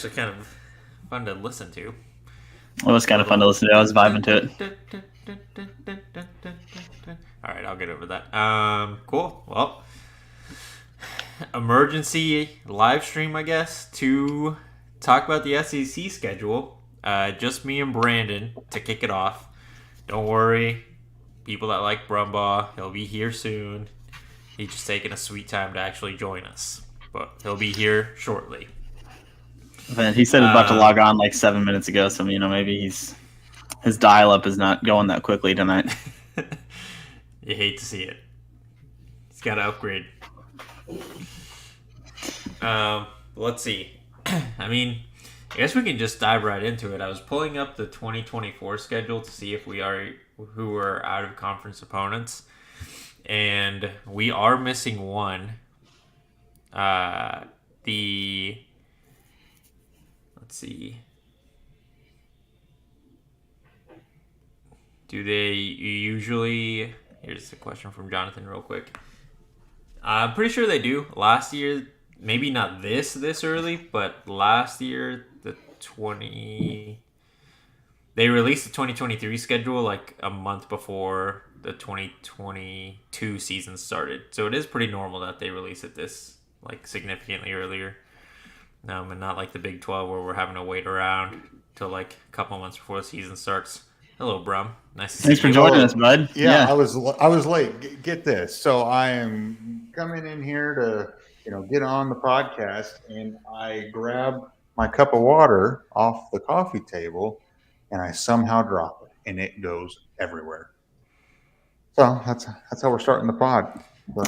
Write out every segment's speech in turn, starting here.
actually kind of fun to listen to. It was kind of fun to listen to. I was vibing to it. All right, I'll get over that. Cool. Well, emergency live stream, I guess, to talk about the SEC schedule. Just me and Brandon to kick it off. Don't worry, people that like Brumbaugh, he'll be here soon. He's just taking a sweet time to actually join us, but he'll be here shortly. Man, he said he's about to log on like 7 minutes ago, so maybe his dial-up is not going that quickly tonight. You hate to see it. He's got to upgrade. Let's see. I guess we can just dive right into it. I was pulling up the 2024 schedule to see if who are out of conference opponents, and we are missing one. Let's see. Do they usually? Here's a question from Jonathan, real quick. I'm pretty sure they do. Last year, maybe not this early, but last year they released the 2023 schedule like a month before the 2022 season started. So it is pretty normal that they release it this like significantly earlier. And not like the Big 12 where we're having to wait around till like a couple months before the season starts. Hello, Brum. Nice to see you. Thanks for joining us, bud. Yeah, I was late. Get this. So I am coming in here to get on the podcast, and I grab my cup of water off the coffee table, and I somehow drop it, and it goes everywhere. So that's how we're starting the pod.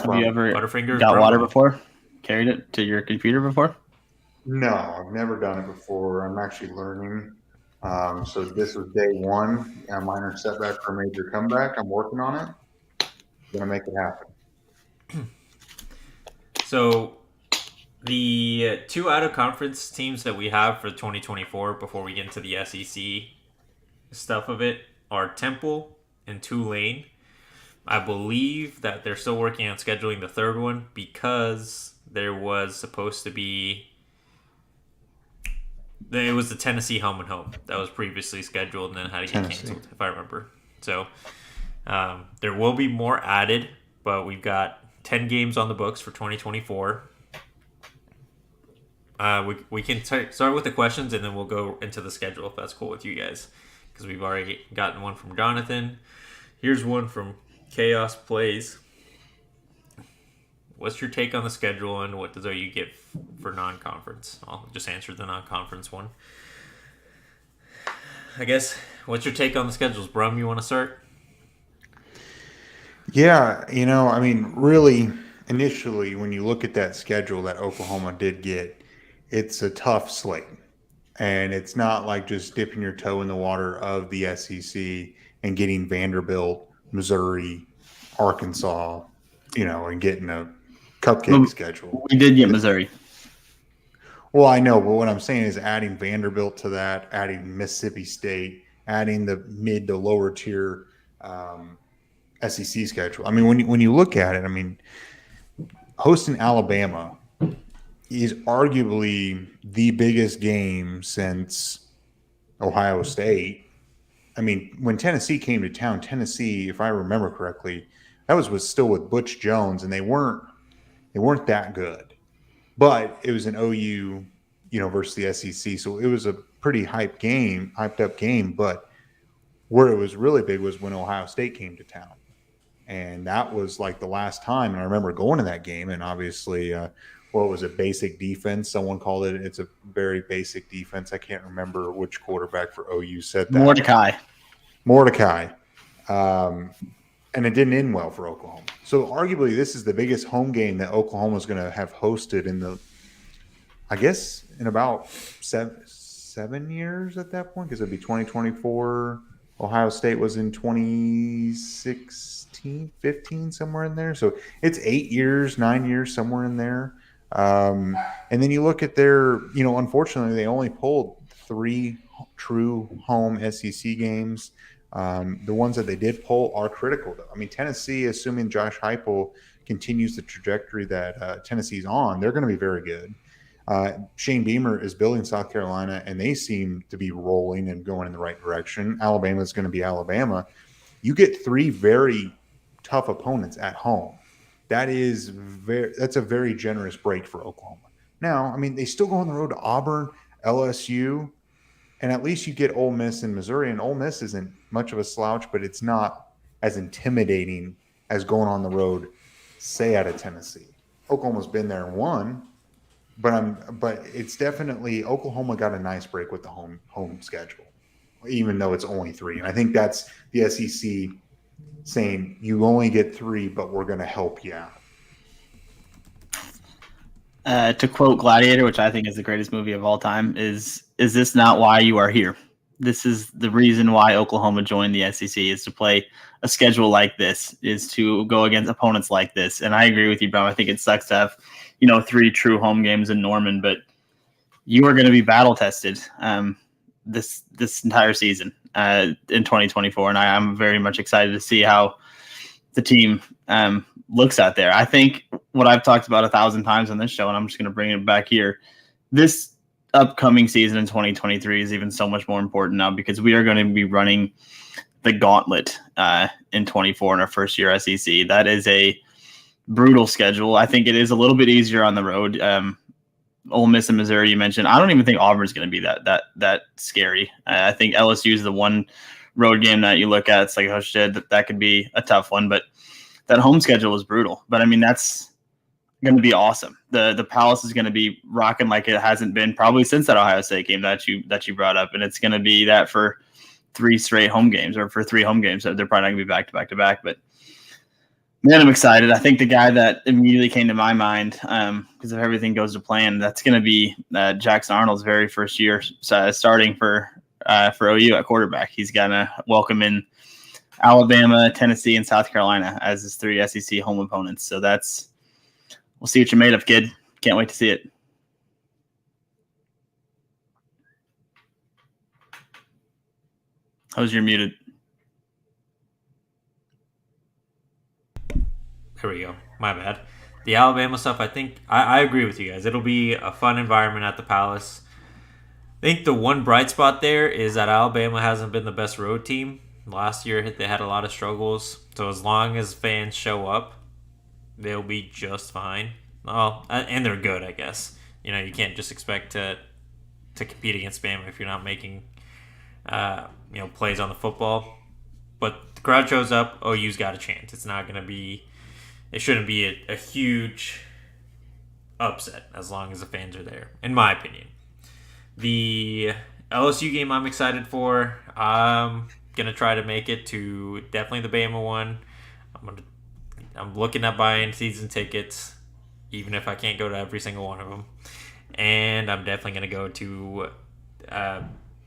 Have you ever got water before? Carried it to your computer before? No, I've never done it before. I'm actually learning. So this was day one. A minor setback for a major comeback. I'm working on it. I'm gonna make it happen. So the two out of conference teams that we have for 2024 before we get into the SEC stuff of it are Temple and Tulane. I believe that they're still working on scheduling the third one because there was supposed to be it was the Tennessee home and home that was previously scheduled and then had to get canceled, if I remember. So there will be more added, but we've got 10 games on the books for 2024. We can start with the questions and then we'll go into the schedule if that's cool with you guys, because we've already gotten one from Jonathan. Here's one from Chaos Plays. What's your take on the schedule and what does OU get for non-conference? I'll just answer the non-conference one. I guess, what's your take on the schedules? Brum, you want to start? Yeah, really, initially, when you look at that schedule that Oklahoma did get, it's a tough slate. And it's not like just dipping your toe in the water of the SEC and getting Vanderbilt, Missouri, Arkansas, and getting a cupcake schedule. We did get Missouri. Well, I know, but what I'm saying is adding Vanderbilt to that, adding Mississippi State, adding the mid to lower tier SEC schedule. When you look at it, hosting Alabama is arguably the biggest game since Ohio State. When Tennessee came to town, Tennessee, if I remember correctly, that was still with Butch Jones, and they weren't that good. But it was an OU, versus the SEC, so it was a pretty hyped up game. But where it was really big was when Ohio State came to town, and that was like the last time. And I remember going to that game, and obviously, what was it? Basic defense. Someone called it. It's a very basic defense. I can't remember which quarterback for OU said that. Mordecai. And it didn't end well for Oklahoma. So arguably, this is the biggest home game that Oklahoma is going to have hosted in about seven years at that point, because it'd be 2024. Ohio State was in 2016, 15, somewhere in there. So it's 8 years, 9 years, somewhere in there. And then you look at their, unfortunately, they only pulled 3 true home SEC games. The ones that they did pull are critical, though. Tennessee, assuming Josh Heupel continues the trajectory that Tennessee's on, they're going to be very good. Shane Beamer is building South Carolina, and they seem to be rolling and going in the right direction. Alabama is going to be Alabama. You get 3 very tough opponents at home. That's a very generous break for Oklahoma. Now, I mean, they still go on the road to Auburn, LSU, and at least you get Ole Miss and Missouri. And Ole Miss isn't much of a slouch, but it's not as intimidating as going on the road, say, out of Tennessee. Oklahoma's been there and won, but it's definitely Oklahoma got a nice break with the home schedule, even though it's only 3. And I think that's the SEC saying you only get 3, but we're going to help you out. To quote Gladiator, which I think is the greatest movie of all time, is this not why you are here? This is the reason why Oklahoma joined the SEC, is to play a schedule like this, is to go against opponents like this. And I agree with you, Brown. I think it sucks to have, 3 true home games in Norman, but you are going to be battle tested this entire season in 2024. And I'm very much excited to see how the team looks out there. I think what I've talked about 1,000 times on this show, and I'm just going to bring it back here, this upcoming season in 2023 is even so much more important now, because we are going to be running the gauntlet in 24 in our first year SEC. That is a brutal schedule. I think it is a little bit easier on the road. Ole Miss and Missouri, you mentioned. I don't even think Auburn's going to be that scary. I think LSU is the one road game that you look at. It's like, oh shit, that could be a tough one. But that home schedule is brutal. But I mean, that's going to be awesome. The Palace is going to be rocking like it hasn't been probably since that Ohio State game that you brought up, and it's going to be that for 3 straight home games, or for 3 home games. So they're probably not going to be back to back to back. But man, I'm excited. I think the guy that immediately came to my mind, because if everything goes to plan, that's going to be Jackson Arnold's very first year starting for OU at quarterback. He's going to welcome in Alabama, Tennessee, and South Carolina as his 3 SEC home opponents. So we'll see what you're made of, kid. Can't wait to see it. How's your muted? There we go. My bad. The Alabama stuff, I think I agree with you guys. It'll be a fun environment at the Palace. I think the one bright spot there is that Alabama hasn't been the best road team. Last year, they had a lot of struggles. So as long as fans show up, they'll be just fine. Oh, and they're good, I guess. You can't just expect to compete against Bama if you're not making plays on the football. But the crowd shows up, OU's got a chance. It shouldn't be a huge upset as long as the fans are there, in my opinion. The LSU game I'm excited for. I'm going to try to make it to definitely the Bama one. I'm looking at buying season tickets, even if I can't go to every single one of them. And I'm definitely going to go to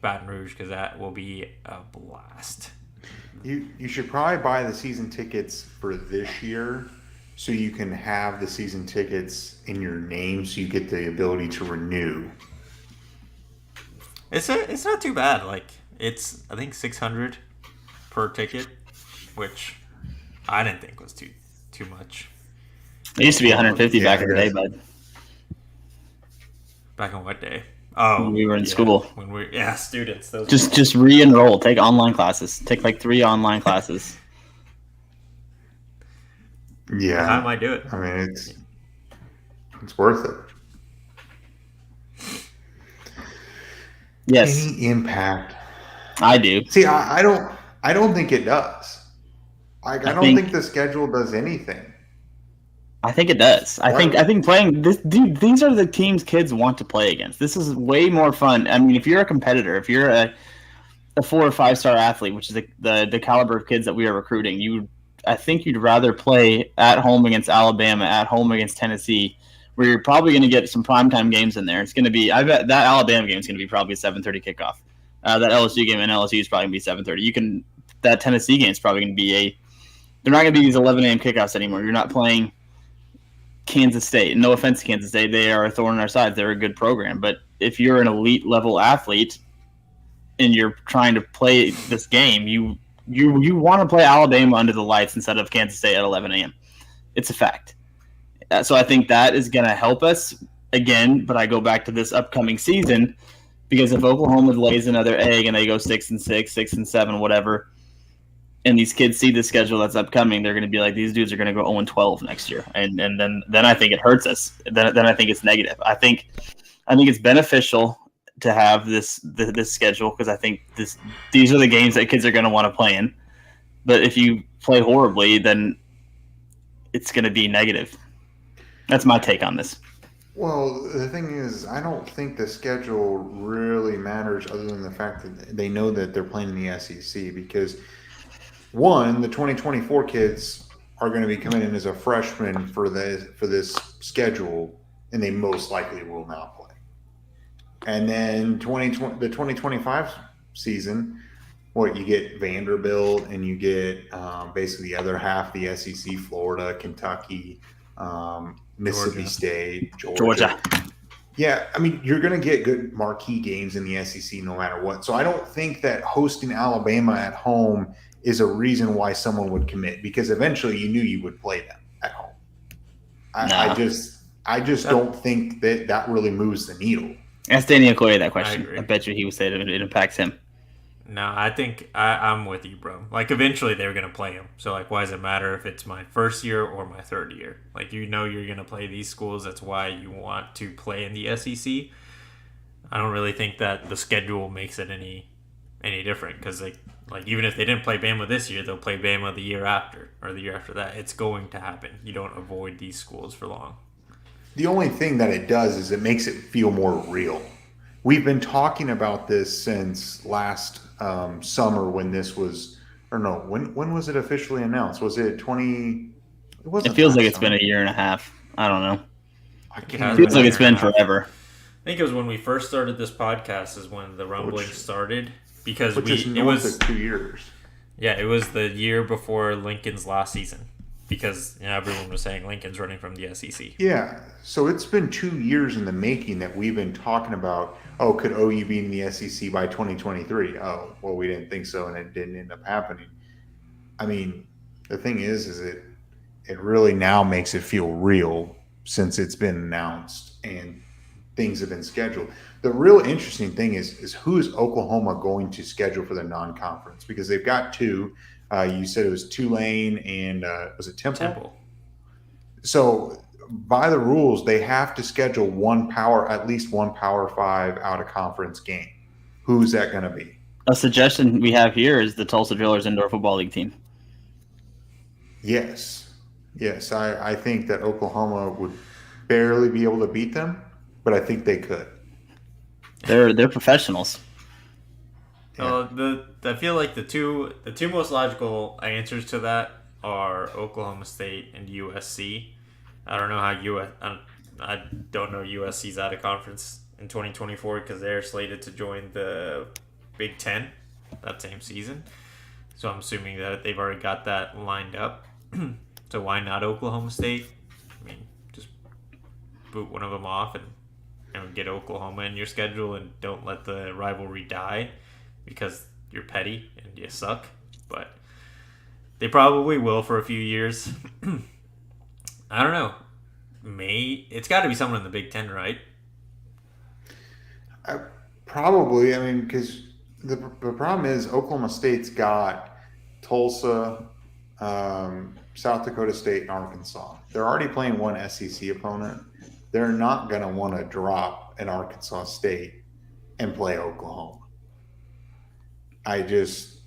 Baton Rouge, because that will be a blast. You should probably buy the season tickets for this year, so you can have the season tickets in your name, so you get the ability to renew. It's not too bad. Like, it's, I think, $600 per ticket, which I didn't think was too much. It used to be $150 back in the day, bud. Back on what day? Oh, when we were in school. When we students. Just re-enroll. Take online classes. Take like 3 online classes. Yeah, I might do it. I mean, it's worth it. Yes. Any impact? I do. See, I don't think it does. I don't think the schedule does anything. I think it does. I think playing this, dude, these are the teams kids want to play against. This is way more fun. I mean, if you're a competitor, if you're a 4 or 5 star athlete, which is the caliber of kids that we are recruiting, I think you'd rather play at home against Alabama, at home against Tennessee, where you're probably going to get some primetime games in there. It's going to be, I bet that Alabama game is going to be probably a 7:30 kickoff. That LSU game in LSU is probably going to be 7:30. That Tennessee game is probably going to be they're not going to be these 11 a.m. kickoffs anymore. You're not playing Kansas State. No offense to Kansas State, they are a thorn in our side. They're a good program, but if you're an elite level athlete and you're trying to play this game, you want to play Alabama under the lights instead of Kansas State at 11 a.m. It's a fact. So I think that is going to help us. again, but I go back to this upcoming season because if Oklahoma lays another egg and they go 6-6, 6-7, whatever, and these kids see the schedule that's upcoming, they're going to be like, these dudes are going to go 0-12 next year, and then I think it hurts us. Then I think it's negative. I think it's beneficial to have this schedule because I think these are the games that kids are going to want to play in. But if you play horribly, then it's going to be negative. That's my take on this. Well, the thing is, I don't think the schedule really matters other than the fact that they know that they're playing in the SEC because, one, the 2024 kids are going to be coming in as a freshman for this schedule, and they most likely will not play. And then the 2025 season, you get Vanderbilt and you get basically the other half of the SEC, Florida, Kentucky, Mississippi State, Georgia. Yeah, I mean, you're going to get good marquee games in the SEC no matter what. So I don't think that hosting Alabama at home is a reason why someone would commit because eventually you knew you would play them at home. I just don't think that really moves the needle. Ask Danny Okoye that question. I bet you he would say it impacts him. No, I think I'm with you, bro. Like, eventually they're going to play him. So, like, why does it matter if it's my first year or my third year? Like, you're going to play these schools. That's why you want to play in the SEC. I don't really think that the schedule makes it any different because, like even if they didn't play Bama this year, they'll play Bama the year after or the year after that. It's going to happen. You don't avoid these schools for long. The only thing that it does is it makes it feel more real. We've been talking about this since last summer when this was, or no, when was it officially announced? Was it 20? It feels like it's been a year and a half. I don't know. It feels like it's been forever. I think it was when we first started this podcast is when the rumbling started because it was 2 years. Yeah, it was the year before Lincoln's last season. Because everyone was saying Lincoln's running from the SEC. Yeah, so it's been 2 years in the making that we've been talking about, could OU be in the SEC by 2023? Oh, well, we didn't think so, and it didn't end up happening. I mean, the thing is it really now makes it feel real since it's been announced and things have been scheduled. The real interesting thing is who is Oklahoma going to schedule for the non-conference? Because they've got two. You said it was Tulane and was it Temple? So by the rules, they have to schedule at least one Power 5 out of conference game. Who's that going to be? A suggestion we have here is the Tulsa Drillers Indoor Football League team. Yes. I think that Oklahoma would barely be able to beat them, but I think they could. They're professionals. I feel like the two most logical answers to that are Oklahoma State and USC. I don't know how I don't know USC's out of conference in 2024 because they're slated to join the Big Ten that same season. So I'm assuming that they've already got that lined up. So why not Oklahoma State? I mean, just boot one of them off and get Oklahoma in your schedule and don't let the rivalry die. Because you're petty and you suck, but they probably will for a few years. I don't know. It's got to be someone in the Big Ten, right? Probably. I mean, because the problem is Oklahoma State's got Tulsa, South Dakota State, and Arkansas. They're already playing one SEC opponent. They're not going to want to drop an Arkansas State and play Oklahoma. I just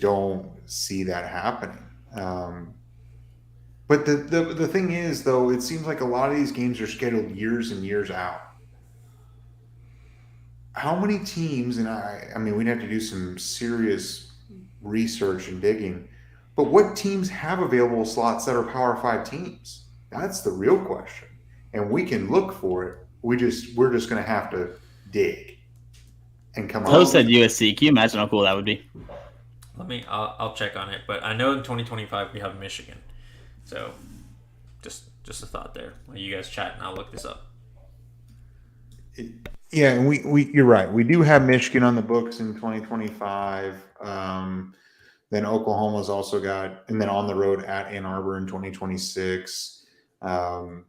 don't see that happening. But the thing is, though, it seems like a lot of these games are scheduled years and years out. How many teams, and I mean, we'd have to do some serious research and digging, but what teams have available slots that are Power 5 teams? That's the real question. And we can look for it. We're just going to have to dig. Post said USC. Can you imagine how cool that would be? I'll check on it. But I know in 2025 we have Michigan. So just a thought there. While you guys chat and I'll look this up. Yeah, and we you're right. We do have Michigan on the books in 2025. Then Oklahoma's also got, and then on the road at Ann Arbor in 2026. And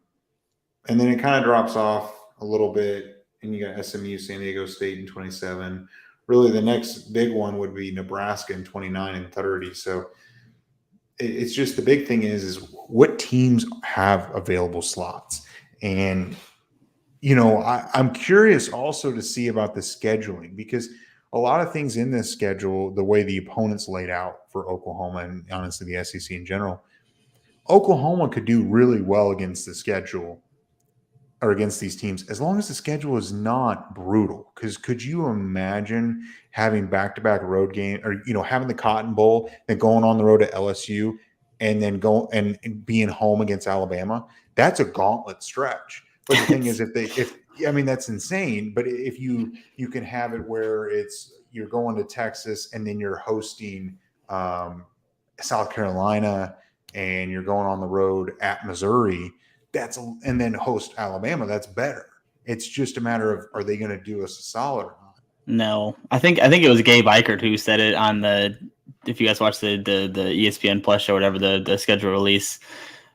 and then it kind of drops off a little bit, and you got SMU, San Diego State in 27. Really, the next big one would be Nebraska in 29 and 30. So it's just the big thing is what teams have available slots. And I'm curious also to see about the scheduling, because a lot of things in this schedule, the way the opponents laid out for Oklahoma and honestly the SEC in general, Oklahoma could do really well against the schedule or against these teams as long as the schedule is not brutal. Because could you imagine having back-to-back road game, or having the Cotton Bowl, then going on the road to LSU, and then go and being home against Alabama? That's a gauntlet stretch. But the thing is, that's insane. But if you can have it where you're going to Texas and then you're hosting South Carolina, and you're going on the road at Missouri, and then host Alabama, that's better. It's just a matter of, are they going to do us a solid or not? No, I think it was Gabe Eichert who said it on if you guys watch the ESPN Plus show, whatever, the schedule release.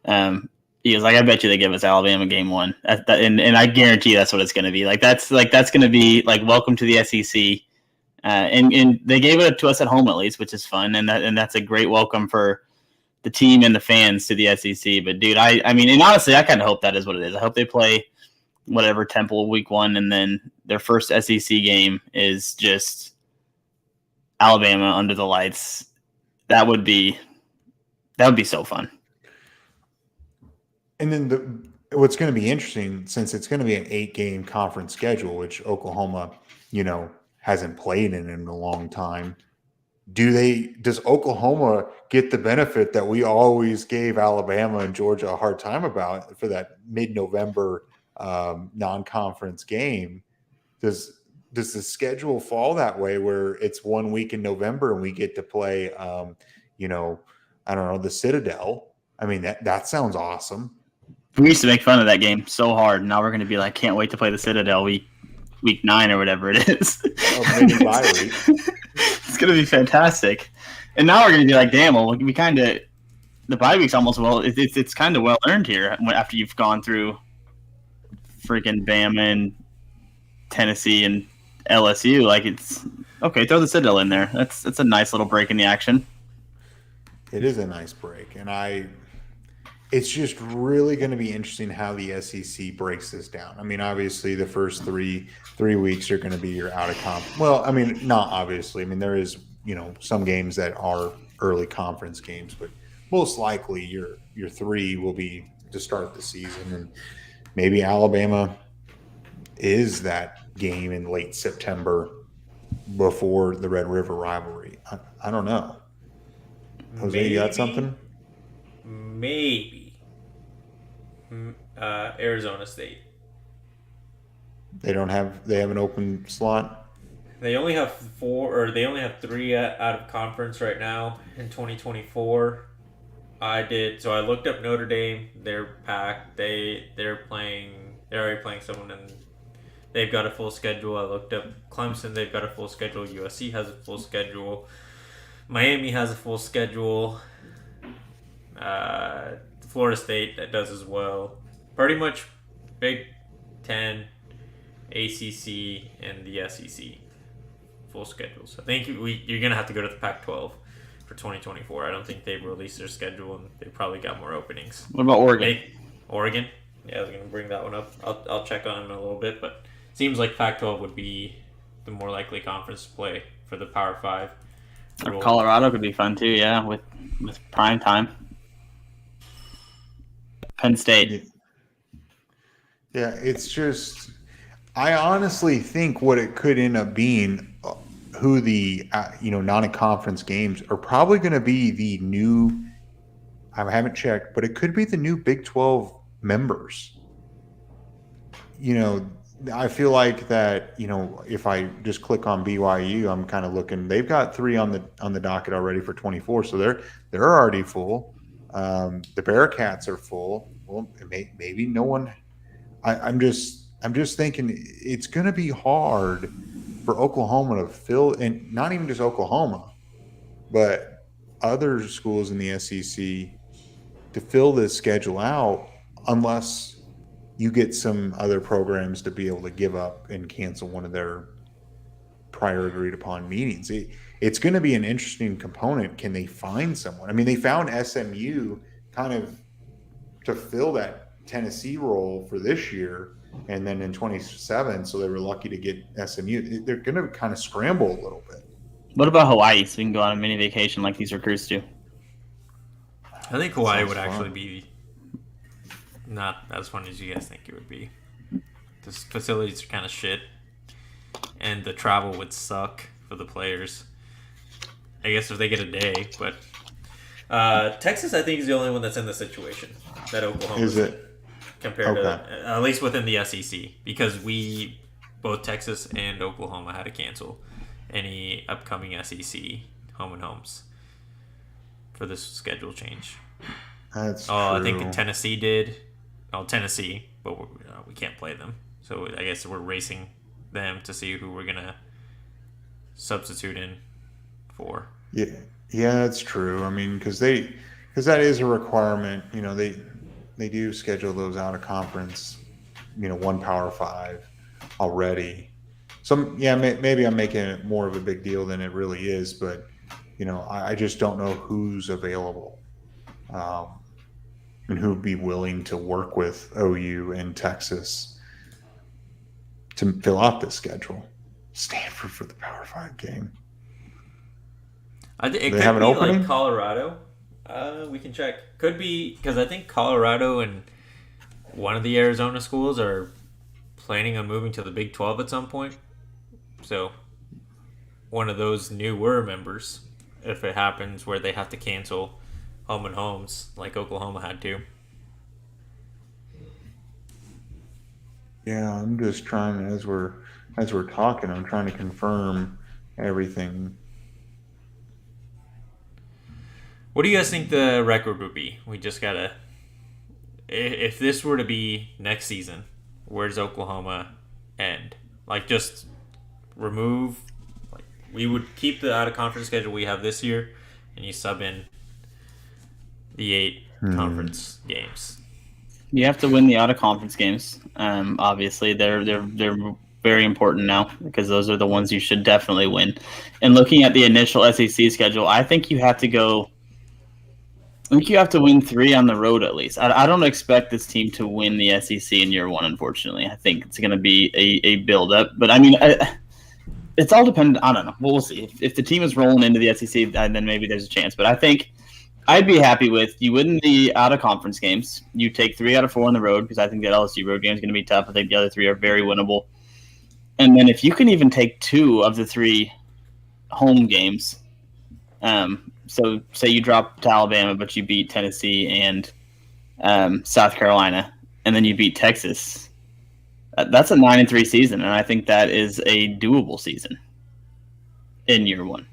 He was like, I bet you they give us Alabama game one, and I guarantee that's what it's going to be. That's going to be like, welcome to the SEC, and they gave it to us at home at least, which is fun, and that's a great welcome for the team and the fans to the SEC. But dude, I mean, and honestly, I kind of hope that is what it is. I hope they play whatever Temple week 1, and then their first SEC game is just Alabama under the lights. That would be so fun. And then what's going to be interesting, since it's going to be an 8-game conference schedule, which Oklahoma, hasn't played in a long time. Does Oklahoma get the benefit that we always gave Alabama and Georgia a hard time about for that mid-November non-conference game? Does the schedule fall that way, where it's 1 week in November and we get to play, I don't know, the Citadel? I mean, that sounds awesome. We used to make fun of that game so hard. Now we're going to be like, can't wait to play the Citadel week 9 or whatever it is. Maybe bye week. It's going to be fantastic. And now we're going to be like, damn, well, we kind of, the bye week's almost, it's kind of well earned here after you've gone through freaking Bama and Tennessee and LSU. Like, it's okay. Throw the Citadel in there. That's a nice little break in the action. It is a nice break, and it's just really going to be interesting how the SEC breaks this down. I mean, obviously, the first three weeks are going to be your out of comp. Well, I mean, not obviously. I mean, there is some games that are early conference games, but most likely your 3 will be to start the season, and maybe Alabama is that game in late September before the Red River rivalry. I don't know. Jose, you got something? Maybe. Arizona State. They have an open slot. They only have 3 out of conference right now in 2024. So I looked up Notre Dame. They're packed. They're already playing someone, and they've got a full schedule. I looked up Clemson. They've got a full schedule. USC has a full schedule. Miami has a full schedule. Florida State that does as well. Pretty much Big Ten, ACC, and the SEC full schedules. I think you're gonna have to go to the Pac-12 for 2024. I don't think they've released their schedule, and they probably got more openings. What about Oregon? Oregon? Yeah, I was gonna bring that one up. I'll check on them in a little bit, but it seems like Pac-12 would be the more likely conference to play for the Power 5. Or Colorado could be fun too, yeah, with prime time. Penn State. Yeah, it's just, I honestly think what it could end up being, who the non-conference games are probably going to be the new. I haven't checked, but it could be the new Big 12 members. I feel like that. If I just click on BYU, I'm kind of looking. They've got 3 on the docket already for 24, so they're already full. The Bearcats are full. Well, maybe no one. I'm just thinking it's going to be hard for Oklahoma to fill, and not even just Oklahoma, but other schools in the SEC to fill this schedule out, unless you get some other programs to be able to give up and cancel one of their prior agreed upon meetings. It's going to be an interesting component. Can they find someone? I mean, they found SMU kind of to fill that Tennessee role for this year, and then in 27, so they were lucky to get SMU. They're going to kind of scramble a little bit. What about Hawaii? So we can go on a mini vacation like these recruits do. I think Hawaii Sounds would fun. actually be not as fun as you guys think it would be. The facilities are kind of shit, and the travel would suck for the players. I guess if they get a day, but Texas, I think, is the only one that's in the situation that Oklahoma Is it? compared Okay. to at least within the SEC, because both Texas and Oklahoma had to cancel any upcoming SEC home and homes for this schedule change. That's true. I think Tennessee did. Oh, Tennessee, but we can't play them. So I guess we're racing them to see who we're gonna substitute in for. Yeah, that's true. I mean, because that is a requirement. You know, they do schedule those out of conference. You know, one Power 5 already. So yeah, maybe I'm making it more of a big deal than it really is. But you know, I just don't know who's available, and who'd be willing to work with OU and Texas to fill out this schedule. Stanford for the Power 5 game. It They could have an be opening? like Colorado. We can check. Could be, because I think Colorado and one of the Arizona schools are planning on moving to the Big 12 at some point. So one of those newer members, if it happens where they have to cancel home and homes like Oklahoma had to. Yeah, I'm just trying as we're talking, I'm trying to confirm everything. What do you guys think the record would be? We just gotta. If this were to be next season, where does Oklahoma end? Like, just remove. Like, we would keep the out of conference schedule we have this year, and you sub in the 8 conference games. You have to win the out of conference games. Obviously, they're very important now because those are the ones you should definitely win. And looking at the initial SEC schedule, I think you have to go. I think you have to win 3 on the road at least. I don't expect this team to win the SEC in year 1, unfortunately. I think it's going to be a build-up. But, I mean, it's all dependent. I don't know. We'll see. If the team is rolling into the SEC, then maybe there's a chance. But I think I'd be happy with you win the out-of-conference games. You take 3 out of 4 on the road because I think that LSU road game is going to be tough. I think the other 3 are very winnable. And then if you can even take 2 of the 3 home games, so say you drop to Alabama, but you beat Tennessee and South Carolina, and then you beat Texas. That's a 9-3 season, and I think that is a doable season in year 1.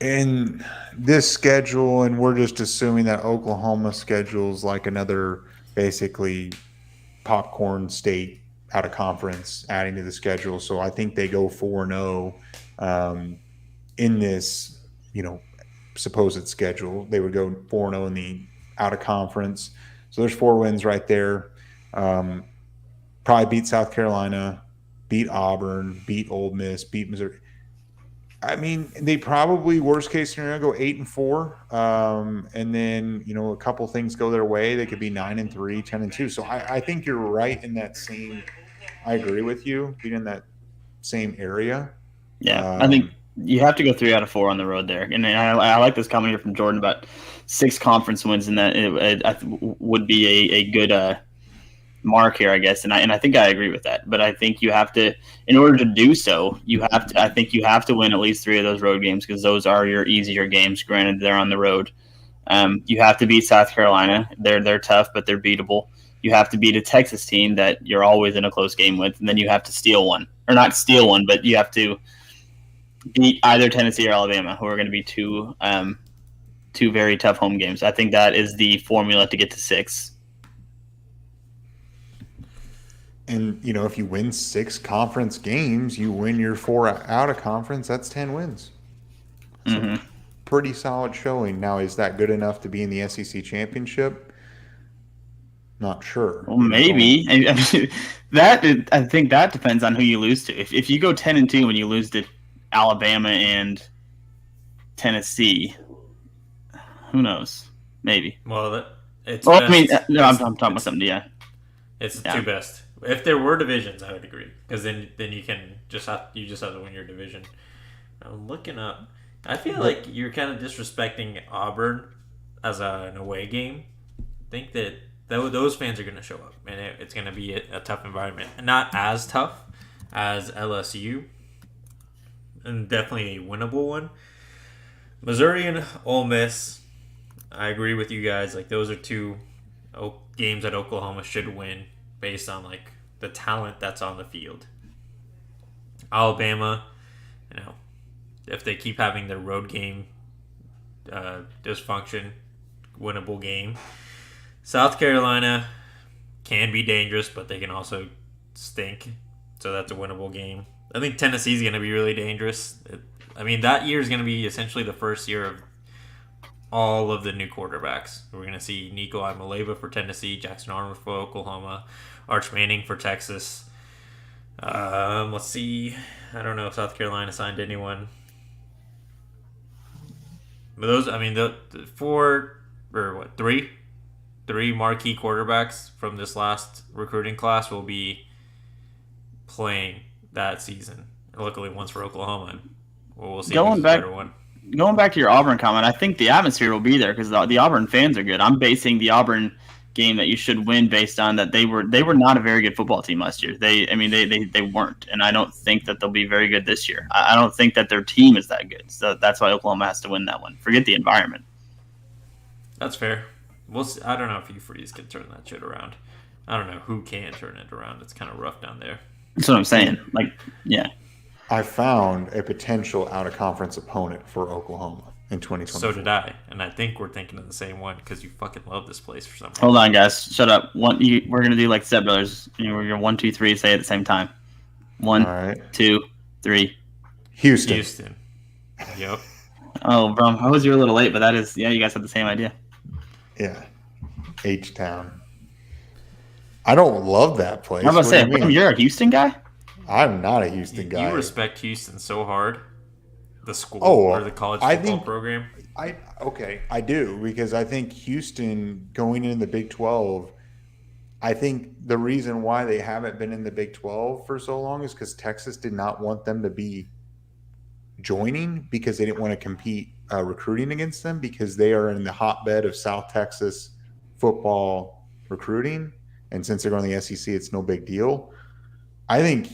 In this schedule, and we're just assuming that Oklahoma schedules like another basically popcorn state out of conference, adding to the schedule. So I think they go 4-0 in this, you know, supposed schedule. They would go 4-0 in the out of conference. So there's 4 wins right there. Probably beat South Carolina, beat Auburn, beat Ole Miss, beat Missouri. I mean, they probably, worst case scenario, go 8-4, and then, you know, a couple things go their way. They could be 9-3, 10-2. So I think you're right in that same. I agree with you, being in that same area. Yeah, I think you have to go 3 out of 4 on the road there. And I like this comment here from Jordan about 6 conference wins, and that it would be a good mark here, I guess. And I think I agree with that. But I think you have to, in order to do so, I think you have to win at least 3 of those road games because those are your easier games. Granted, they're on the road. You have to beat South Carolina. They're tough, but they're beatable. You have to beat a Texas team that you're always in a close game with, and then you have to steal one. Or not steal one, but you have to beat either Tennessee or Alabama, who are going to be two very tough home games. I think that is the formula to get to 6. And, you know, if you win 6 conference games, you win your 4 out of conference, that's 10 wins. So pretty solid showing. Now, is that good enough to be in the SEC championship? Not sure. Well, maybe. I think that depends on who you lose to. If you go 10-2 when you lose to Alabama and Tennessee, who knows? Maybe. Well, it's Well, best. I mean, no, I'm it's, talking about it's, something. Yeah. it's the Yeah. two best. If there were divisions, I would agree, because then you can just have to win your division. I'm looking up. I feel like you're kind of disrespecting Auburn as an away game. I think that those fans are going to show up, and it's going to be a tough environment. Not as tough as LSU, and definitely a winnable one. Missouri and Ole Miss, I agree with you guys. Like, those are two games that Oklahoma should win based on like the talent that's on the field. Alabama, if they keep having their road game dysfunction, winnable game. South Carolina can be dangerous, but they can also stink, so that's a winnable game. I think Tennessee's going to be really dangerous. That year is going to be essentially the first year of all of the new quarterbacks. We're going to see Nico Imaleva for Tennessee, Jackson Arnold for Oklahoma, Arch Manning for Texas. Let's see. I don't know if South Carolina signed anyone. But those, the three marquee quarterbacks from this last recruiting class will be playing that season. Luckily, one's for Oklahoma. We'll see who's the better one. Going back to your Auburn comment, I think the atmosphere will be there because the Auburn fans are good. I'm basing the Auburn game that you should win based on that they were not a very good football team last year. They weren't, and I don't think that they'll be very good this year. I don't think that their team is that good. So that's why Oklahoma has to win that one. Forget the environment. That's fair. We'll see. I don't know if you Freeze can turn that shit around. I don't know who can turn it around. It's kind of rough down there. That's what I'm saying. Yeah. I found a potential out-of-conference opponent for Oklahoma in 2024. So did I, and I think we're thinking of the same one because you fucking love this place for some reason. Hold on, guys. Shut up. We're gonna do like Step Brothers. We're gonna 1, 2, 3 say it at the same time. 1, All right. 2, 3 Houston. Yep. Oh, bro, I was a little late, but that is you guys have the same idea. Yeah. H-Town. I don't love that place. I was about to say, bro, you're a Houston guy? I'm not a Houston guy. You respect Houston so hard. The school or the college football program. I do, because I think Houston going into the Big 12, I think the reason why they haven't been in the Big 12 for so long is because Texas did not want them to be joining because they didn't want to compete recruiting against them because they are in the hotbed of South Texas football recruiting. And since they're going to the SEC, it's no big deal. I think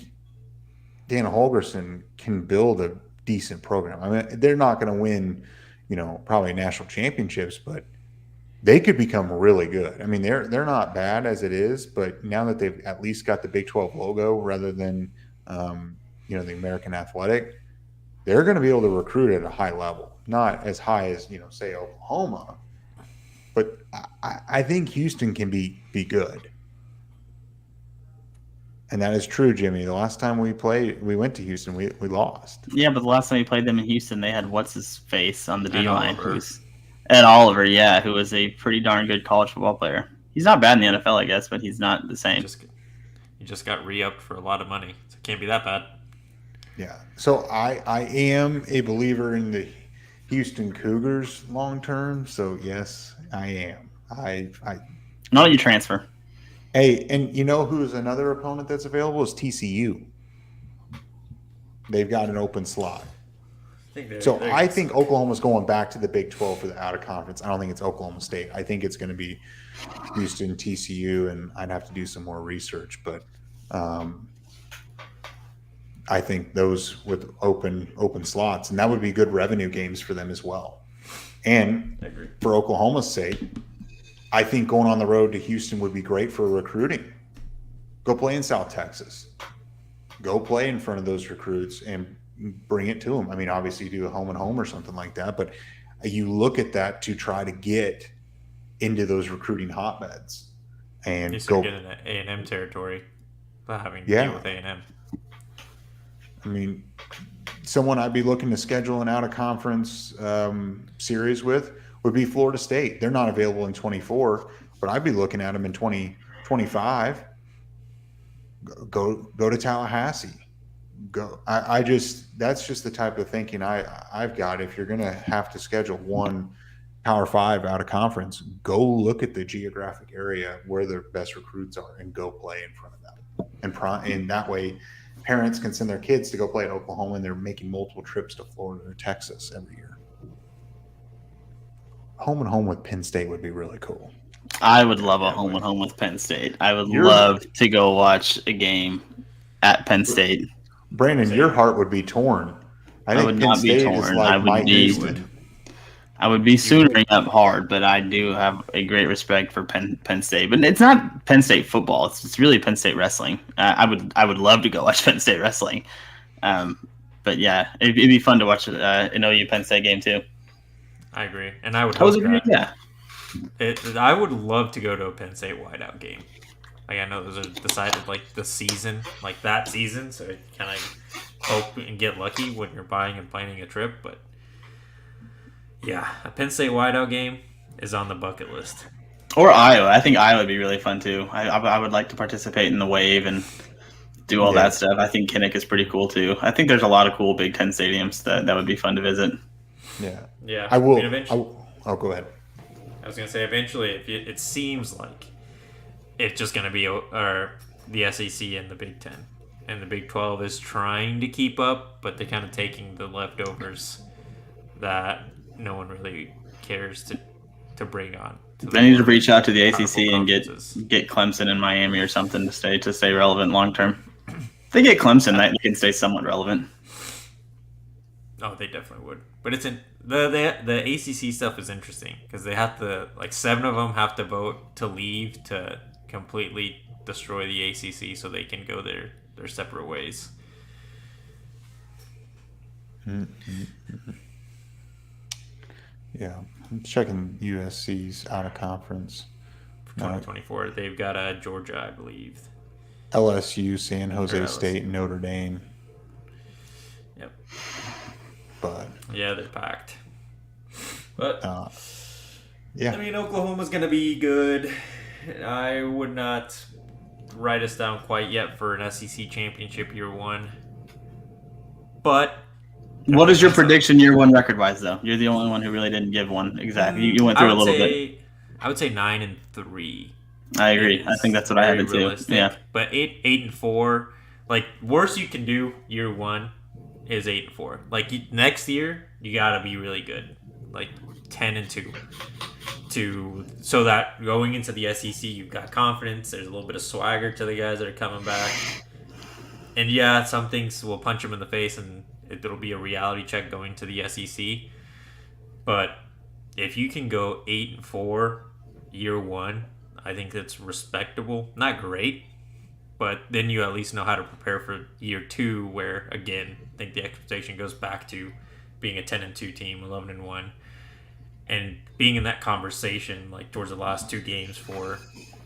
Dan Holgerson can build a decent program. I mean, they're not going to win, probably national championships, but they could become really good. I mean, they're not bad as it is, but now that they've at least got the Big 12 logo rather than, the American Athletic, they're going to be able to recruit at a high level. Not as high as, say Oklahoma, but I think Houston can be good. And that is true, Jimmy. The last time we went to Houston, we lost. Yeah, but the last time we played them in Houston, they had what's-his-face on the D-line. Ed Oliver, who was a pretty darn good college football player. He's not bad in the NFL, I guess, but he's not the same. He just got re-upped for a lot of money, so it can't be that bad. Yeah. So I am a believer in the Houston Cougars long-term, so yes, I am. Not you transfer. Hey, and who's another opponent that's available is TCU. They've got an open slot. I think Oklahoma's going back to the Big 12 for the out-of-conference. I don't think it's Oklahoma State. I think it's going to be Houston, TCU, and I'd have to do some more research. But I think those with open slots, and that would be good revenue games for them as well. And for Oklahoma's sake, I think going on the road to Houston would be great for recruiting. Go play in South Texas. Go play in front of those recruits and bring it to them. I mean, obviously you do a home and home or something like that, but you look at that to try to get into those recruiting hotbeds and you go get into A&M territory by having to deal with A&M. I mean, someone I'd be looking to schedule an out-of-conference series with would be Florida State. They're not available in 24. but I'd be looking at them in 2025. Go to Tallahassee. Go. I just that's just the type of thinking I've got. If you're gonna have to schedule one Power Five out of conference, go look at the geographic area where the best recruits are and go play in front of them. And that way, parents can send their kids to go play at Oklahoma, and they're making multiple trips to Florida or Texas every year. Home and home with Penn State would be really cool. I would love a home and home with Penn State. I would love to go watch a game at Penn State. Brandon, your heart would be torn. I think would Penn not be State torn. is like Mike Houston. I would be soonering up hard, but I do have a great respect for Penn State. But it's not Penn State football; it's really Penn State wrestling. I would love to go watch Penn State wrestling. But yeah, it'd be fun to watch an OU Penn State game too. I agree, and I would. Yeah. I would love to go to a Penn State whiteout game. Like, I know those are decided like the season, like that season, so you kind of hope and get lucky when you're buying and planning a trip. But yeah, a Penn State whiteout game is on the bucket list. Or Iowa. I think Iowa would be really fun too. I would like to participate in the wave and do all that stuff. I think Kinnick is pretty cool too. I think there's a lot of cool Big Ten stadiums that would be fun to visit. Yeah. I will. I'll go ahead. I was going to say, eventually, it seems like it's just going to be the SEC and the Big Ten. And the Big 12 is trying to keep up, but they're kind of taking the leftovers that no one really cares to bring on. They need to reach out to the ACC and get Clemson in Miami or something to stay relevant long term. If they get Clemson, they can stay somewhat relevant. Oh, they definitely would. But it's in the ACC stuff is interesting because they have to, like, 7 of them have to vote to leave to completely destroy the ACC so they can go their separate ways. Yeah, I'm checking USC's out of conference for 2024. They've got Georgia, I believe. LSU, San Jose State, and Notre Dame. Yep. But yeah, they're packed. But yeah, I mean, Oklahoma's going to be good. I would not write us down quite yet for an SEC championship year one. But what is your prediction year one record wise though? You're the only one who really didn't give one exactly. You went through a little bit. I would say 9-3. I agree. I think that's what I had to do. Yeah. But 8-4, like, worst you can do year one is 8-4. Like, next year you gotta be really good, like 10-2, so that going into the SEC you've got confidence. There's a little bit of swagger to the guys that are coming back, and yeah, some things will punch them in the face, and it'll be a reality check going to the SEC. But if you can go 8-4 year one, I think that's respectable. Not great, but then you at least know how to prepare for year two, where, again, I think the expectation goes back to being a 10-2 team, 11-1, and being in that conversation, like, towards the last 2 games for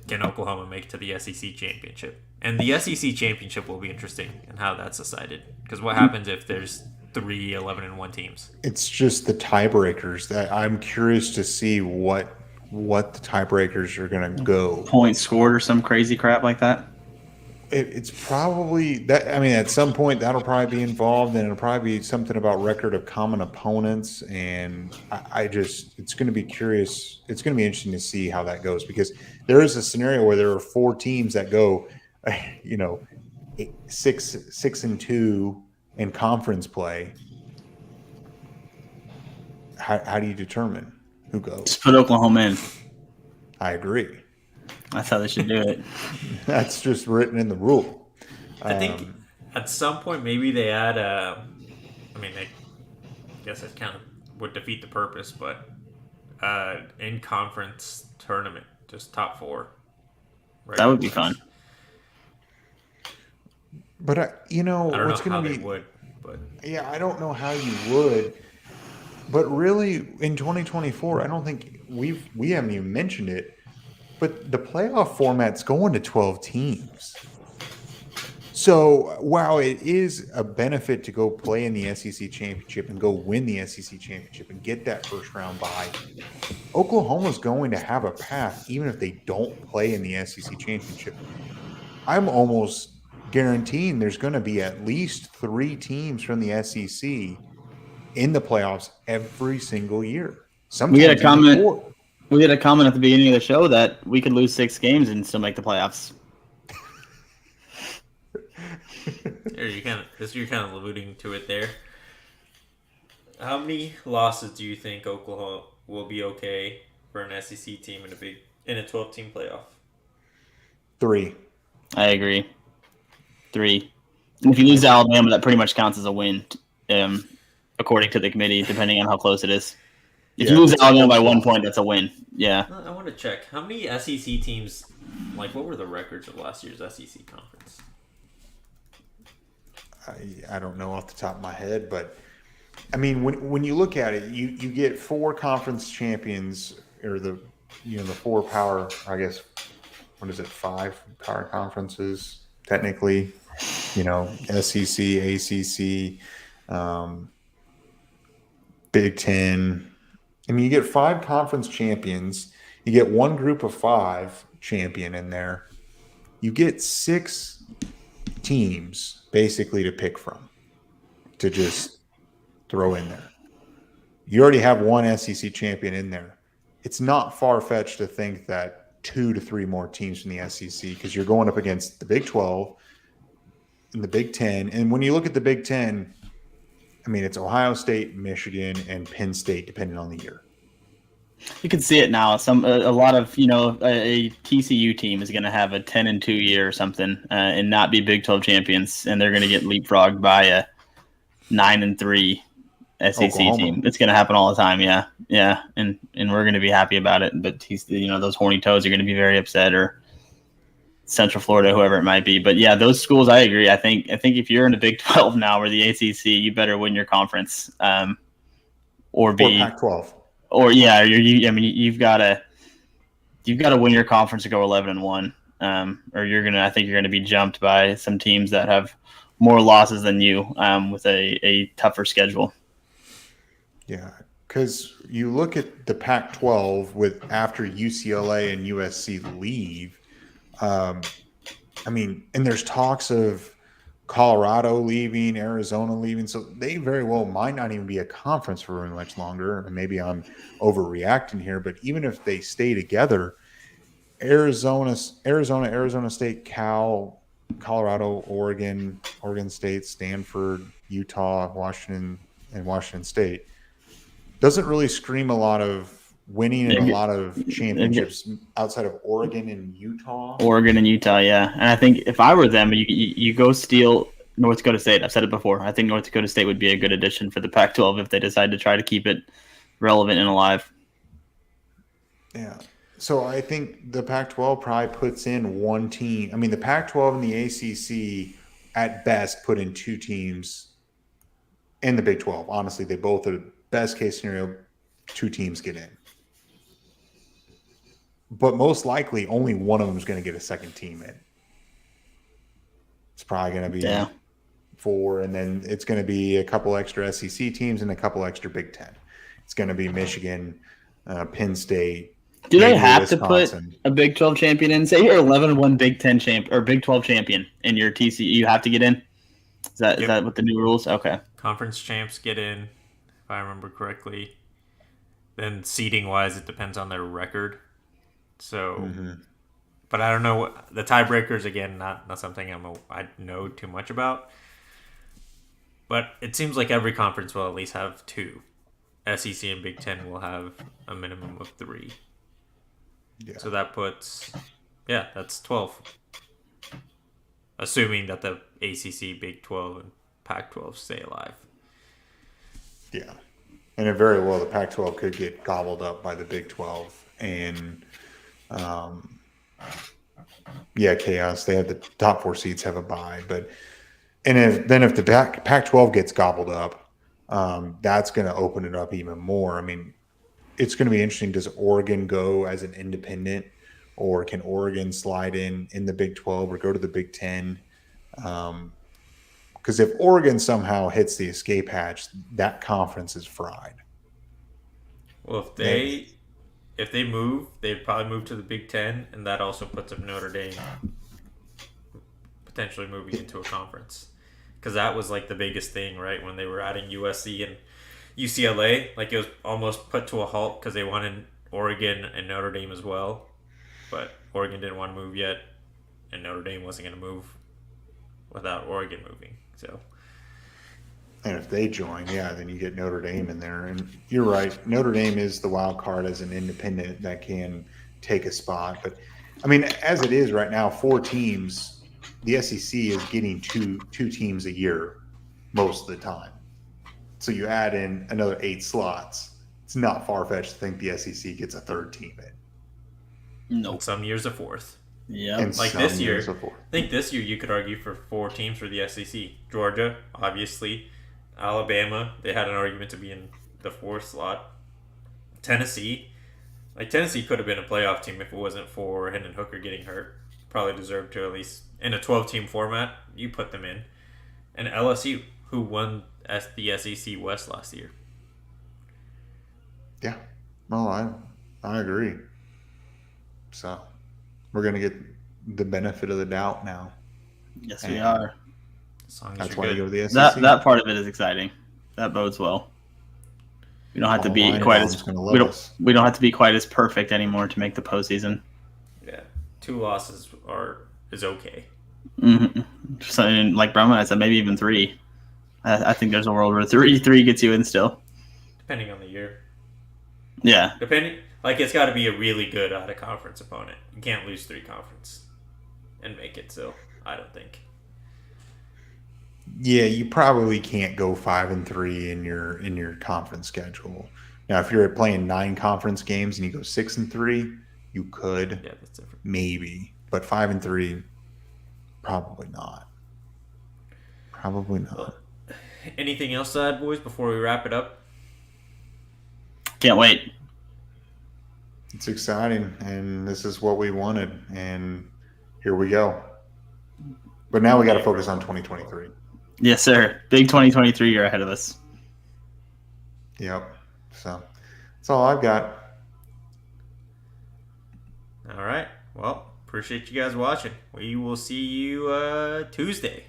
can Oklahoma make it to the SEC championship. And the SEC championship will be interesting and how that's decided. Because what happens if there's 3 11-1 teams? It's just the tiebreakers that I'm curious to see what the tiebreakers are going to go. Points scored or some crazy crap like that? It's probably that. I mean, at some point that'll probably be involved, and it'll probably be something about record of common opponents. And it's going to be curious. It's going to be interesting to see how that goes, because there is a scenario where there are 4 teams that go, 6-2 in conference play. How do you determine who goes? Just put Oklahoma in. I agree. That's how they should do it. That's just written in the rule. I think at some point maybe they add I guess that kind of would defeat the purpose, but in conference tournament, just top 4. Right? That would be fun. But I don't know how be, they would. But yeah, I don't know how you would. But really, in 2024, I don't think we haven't even mentioned it. But the playoff format's going to 12 teams. So while it is a benefit to go play in the SEC championship and go win the SEC championship and get that first round bye, Oklahoma's going to have a path, even if they don't play in the SEC championship. I'm almost guaranteeing there's going to be at least 3 teams from the SEC in the playoffs every single year. We had a Sometimes even comment. 4. We had a comment at the beginning of the show that we could lose 6 games and still make the playoffs. You're kind of alluding to it there. How many losses do you think Oklahoma will be okay for an SEC team in a 12-team playoff? 3. I agree. 3. And if you lose to Alabama, that pretty much counts as a win, according to the committee, depending on how close it is. If you lose to Alabama by 1 point, that's a win. Yeah. I want to check. How many SEC teams, what were the records of last year's SEC conference? I don't know off the top of my head, but I mean, when you look at it, you get 4 conference champions, or the 4 power, I guess, what is it, 5 power conferences technically, SEC, ACC, Big Ten. I mean, you get 5 conference champions, you get 1 group of 5 champion in there, you get 6 teams basically to pick from, to just throw in there. You already have 1 SEC champion in there. It's not far-fetched to think that 2 to 3 more teams from the SEC, because you're going up against the Big 12 and the Big 10. And when you look at the Big 10, I mean, it's Ohio State, Michigan, and Penn State, depending on the year. You can see it now. A lot of a TCU team is going to have a 10-2 year or something, and not be Big 12 champions, and they're going to get leapfrogged by a 9-3 SEC Oklahoma team. It's going to happen all the time. Yeah, and we're going to be happy about it. But those horny toes are going to be very upset, or Central Florida, whoever it might be. But yeah, those schools, I agree. I think if you're in the Big 12 now or the ACC, you better win your conference, or Pac-12. Or yeah, you've got to win your conference to go 11-1, or I think you're gonna be jumped by some teams that have more losses than you, with a tougher schedule. Yeah, because you look at the Pac-12 with after UCLA and USC leave. I mean, and there's talks of Colorado leaving, Arizona leaving, so they very well might not even be a conference for very much longer. And maybe I'm overreacting here, but even if they stay together, Arizona State, Cal, Colorado, Oregon State, Stanford, Utah, Washington, and Washington State doesn't really scream a lot of winning and a lot of championships outside of Oregon and Utah. Yeah. And I think if I were them, you go steal North Dakota State. I've said it before. I think North Dakota State would be a good addition for the Pac-12 if they decide to try to keep it relevant and alive. Yeah. So I think the Pac-12 probably puts in 1 team. I mean, the Pac-12 and the ACC at best put in 2 teams in the Big 12. Honestly, they both are best case scenario, 2 teams get in. But most likely, only one of them is going to get a second team in. It's probably going to be 4, and then it's going to be a couple extra SEC teams and a couple extra Big Ten. It's going to be Michigan, Penn State. Do they have Wisconsin. To put a Big 12 champion in? Say you're 11-1 Big 10 champ or Big 12 champion, and your TCU, you have to get in. Is that what the new rules? Okay. Conference champs get in, if I remember correctly. Then seeding wise, it depends on their record. So, but I don't know the tiebreakers again. Not something I know too much about. But it seems like every conference will at least have 2. SEC and Big Ten will have a minimum of 3. Yeah. So that puts, that's 12. Assuming that the ACC, Big 12, and Pac-12 stay alive. Yeah, and very well the Pac-12 could get gobbled up by the Big 12 and. Chaos. They have the top 4 seeds have a bye, if the Pac-12 gets gobbled up, that's going to open it up even more. I mean, it's going to be interesting. Does Oregon go as an independent, or can Oregon slide in the Big 12 or go to the Big 10? Because if Oregon somehow hits the escape hatch, that conference is fried. Well, if they if they move, they'd probably move to the Big Ten, and that also puts up Notre Dame potentially moving into a conference. Because that was like the biggest thing, right? When they were adding USC and UCLA, like it was almost put to a halt because they wanted Oregon and Notre Dame as well. But Oregon didn't want to move yet, and Notre Dame wasn't going to move without Oregon moving. So, And if they join, yeah, then you get Notre Dame in there. And you're right, Notre Dame is the wild card as an independent that can take a spot. But I mean, as it is right now, 4 teams. The SEC is getting two teams a year most of the time. So you add in another 8 slots. It's not far fetched to think the SEC gets a 3rd team in. Nope. some years a 4th. Yeah. And Like some this year, years a 4th. I think this year you could argue for 4 teams for the SEC. Georgia, obviously. Alabama, they had an argument to be in the 4th slot. Tennessee. Like, Tennessee could have been a playoff team if it wasn't for Hendon Hooker getting hurt. Probably deserved to at least, in a 12-team format, you put them in. And LSU, who won the SEC West last year. Yeah. Well, I agree. So we're going to get the benefit of the doubt now. Yes, we are. As long as That's you're why you good. go to the SEC. That part of it is exciting. That bodes well. We don't have to be quite as we don't have to be quite as perfect anymore to make the postseason. Yeah. 2 losses is okay. Mm-hmm. So, like Brahma said, maybe even 3. I think there's a world where three gets you in still. Depending on the year. Yeah. It's got to be a really good out-of-conference opponent. You can't lose 3 conference and make it, so I don't think. Yeah, you probably can't go 5-3 in your conference schedule. Now, if you're playing 9 conference games and you go 6-3, you could. Yeah, that's different. Maybe, but 5-3, probably not. Probably not. Well, anything else to add, boys, before we wrap it up? Can't wait. It's exciting, and this is what we wanted, and here we go. But now we got to focus on 2023. Yes, sir. Big 2023 year ahead of us. Yep. So that's all I've got. All right. Well, appreciate you guys watching. We will see you Tuesday.